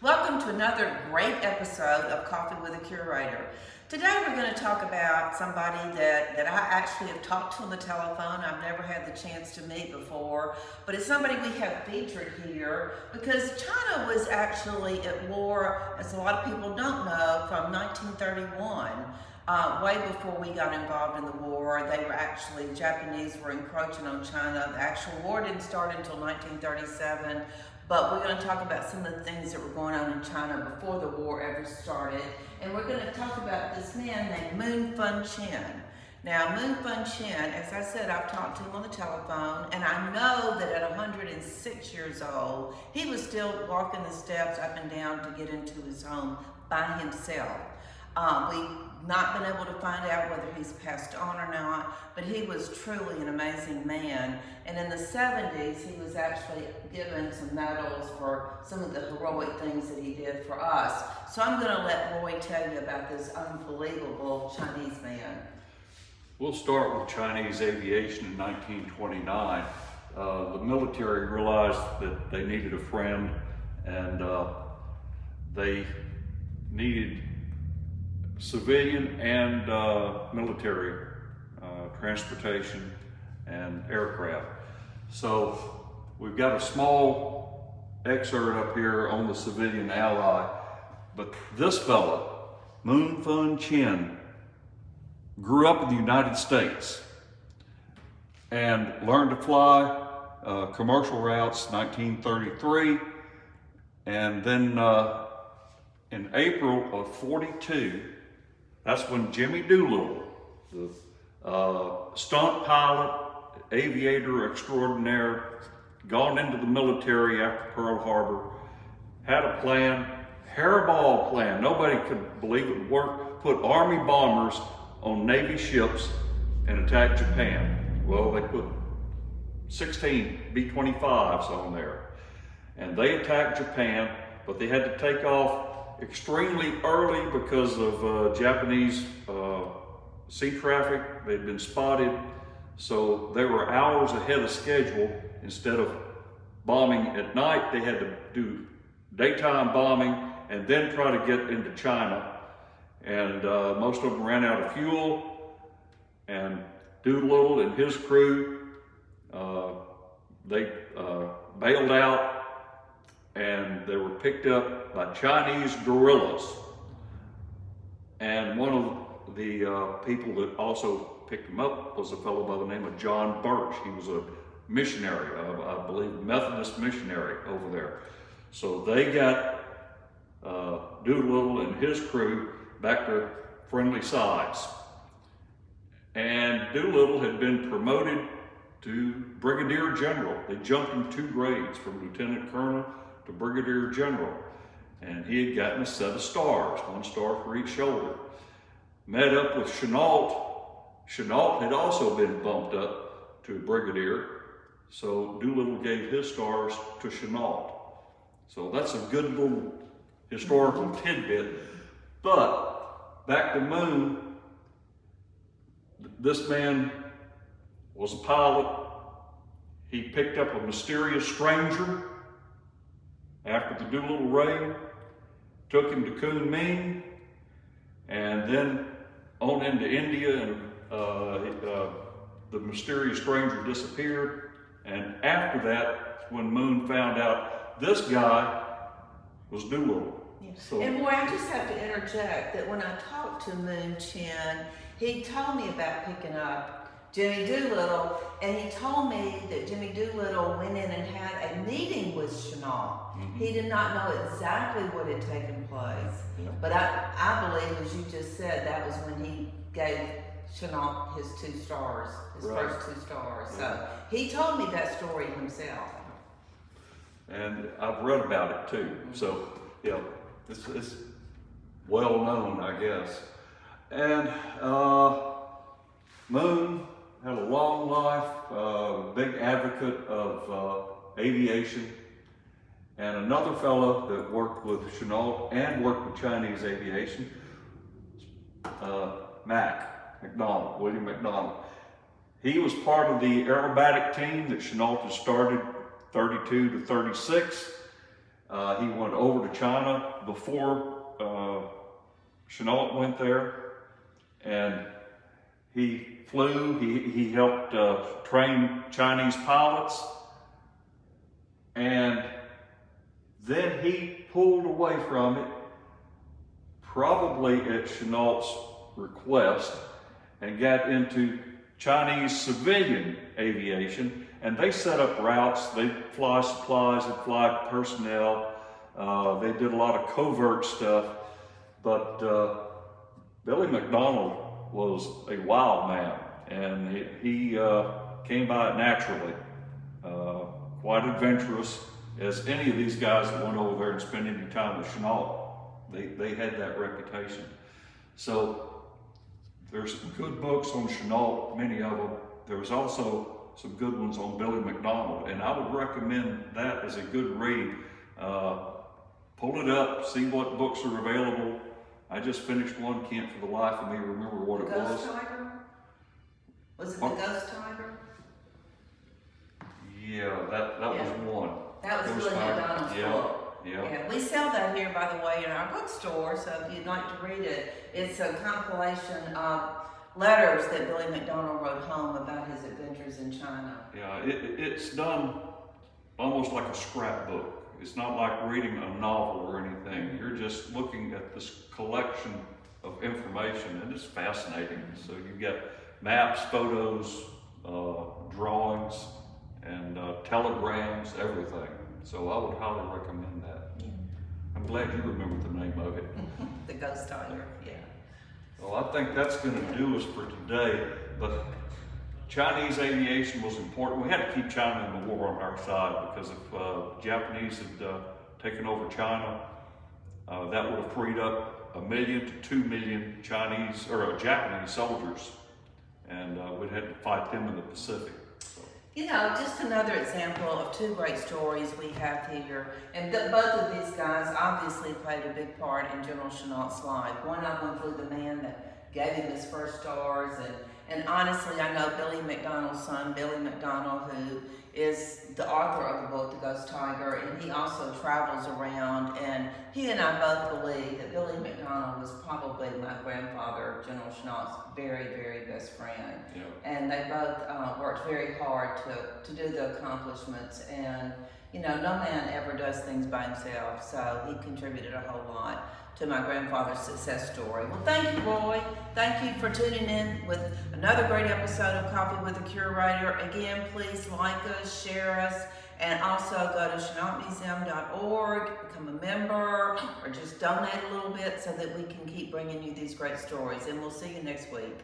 Welcome to another great episode of Coffee with a Curator. Today we're going to talk about somebody that I actually have talked to on the telephone. I've never had the chance to meet before, but it's somebody we have featured here because China was actually at war, as a lot of people don't know, from 1931. Way before we got involved in the war, Japanese were encroaching on China. The actual war didn't start until 1937. But we're going to talk about some of the things that were going on in China before the war ever started. And we're going to talk about this man named Moon Fun Chen. Now, Moon Fun Chen, as I said, I've talked to him on the telephone, and I know that at 106 years old, he was still walking the steps up and down to get into his home by himself. We've not been able to find out whether he's passed on or not, but he was truly an amazing man. And in the 70s, he was actually given some medals for some of the heroic things that he did for us. So I'm going to let Roy tell you about this unbelievable Chinese man. We'll start with Chinese aviation in 1929. The military realized that they needed a friend, and they needed civilian and military transportation and aircraft. So we've got a small excerpt up here on the civilian ally, but this fellow, Moon Fun Chen, grew up in the United States and learned to fly commercial routes 1933, and then in April of 42, that's when Jimmy Doolittle, the stunt pilot, aviator extraordinaire, gone into the military after Pearl Harbor, had a plan, hairball plan. Nobody could believe it would work. Put Army bombers on Navy ships and attack Japan. Well, they put 16 B-25s on there, and they attacked Japan, but they had to take off extremely early because of Japanese sea traffic. They'd been spotted, so they were hours ahead of schedule. Instead of bombing at night, they had to do daytime bombing and then try to get into China. And most of them ran out of fuel, and Doolittle and his crew, they bailed out, and they were picked up by Chinese guerrillas. And one of the people that also picked them up was a fellow by the name of John Birch. He was a missionary, I believe Methodist missionary over there. So they got Doolittle and his crew back to friendly sides. And Doolittle had been promoted to Brigadier General. They jumped him 2 grades from Lieutenant Colonel to Brigadier General, and he had gotten a set of stars, 1 star for each shoulder. Met up with Chennault. Chennault had also been bumped up to Brigadier, so Doolittle gave his stars to Chennault. So that's a good little historical tidbit. But back to Moon, this man was a pilot. He picked up a mysterious stranger after the Doolittle raid, took him to Kunming, and then on into India, and the mysterious stranger disappeared. And after that, when Moon found out this guy was Doolittle. Yes. So, and boy, I just have to interject that when I talked to Moon Chen, he told me about picking up Jimmy Doolittle, and he told me that Jimmy Doolittle went in and had a meeting with Chennault. Mm-hmm. He did not know exactly what had taken place, but I believe, as you just said, that was when he gave Chennault his 2 stars, his first 2 stars. So he told me that story himself. And I've read about it too. So, it's well known, I guess. And Moon had a long life, big advocate of aviation. And another fellow that worked with Chennault and worked with Chinese aviation, William McDonald. He was part of the aerobatic team that Chennault had started 32 to 36. He went over to China before Chennault went there, and he flew. He helped train Chinese pilots, and then he pulled away from it, probably at Chennault's request, and got into Chinese civilian aviation, and they set up routes. They fly supplies, they fly personnel. They did a lot of covert stuff, but Billy McDonald was a wild man, and he came by it naturally. Quite adventurous, as any of these guys that went over there and spent any time with Chennault. They had that reputation. So there's some good books on Chennault, many of them. There was also some good ones on Billy McDonald, and I would recommend that as a good read. Pull it up, see what books are available. I just finished one, can't for the life of me remember what it was. Ghost Tiger? Was it the Ghost Tiger? Yeah, that was one. That was Ghost Billy Tiger. McDonald's Yeah. book. Yeah. Yeah, we sell that here, by the way, in our bookstore, so if you'd like to read it, it's a compilation of letters that Billy McDonald wrote home about his adventures in China. Yeah, it's done almost like a scrapbook. It's not like reading a novel or anything. You're just looking at this collection of information, and it's fascinating. So you've got maps, photos, drawings, and telegrams, everything. So I would highly recommend that. Yeah. I'm glad you remember the name of it. The Ghost Tiger, yeah. Well, I think that's going to do us for today, but Chinese aviation was important. We had to keep China in the war on our side, because if Japanese had taken over China, that would have freed up 1 million to 2 million Chinese or Japanese soldiers, and we'd had to fight them in the Pacific. So. You know, just another example of two great stories we have here. And both of these guys obviously played a big part in General Chennault's life. One of them flew the man that gave him his first stars. And honestly, I know Billy McDonald's son, Billy McDonald, who is the author of the book, The Ghost Tiger, and he also travels around. And he and I both believe that Billy McDonald was probably my grandfather, General Chennault's very, very best friend. Yeah. And they both worked very hard to do the accomplishments. And, you know, no man ever does things by himself, so he contributed a whole lot to my grandfather's success story. Well, thank you, Roy. Thank you for tuning in with another great episode of Coffee with the Curator. Again, please like us, share us, and also go to ChennaultMuseum.org, become a member, or just donate a little bit so that we can keep bringing you these great stories. And we'll see you next week.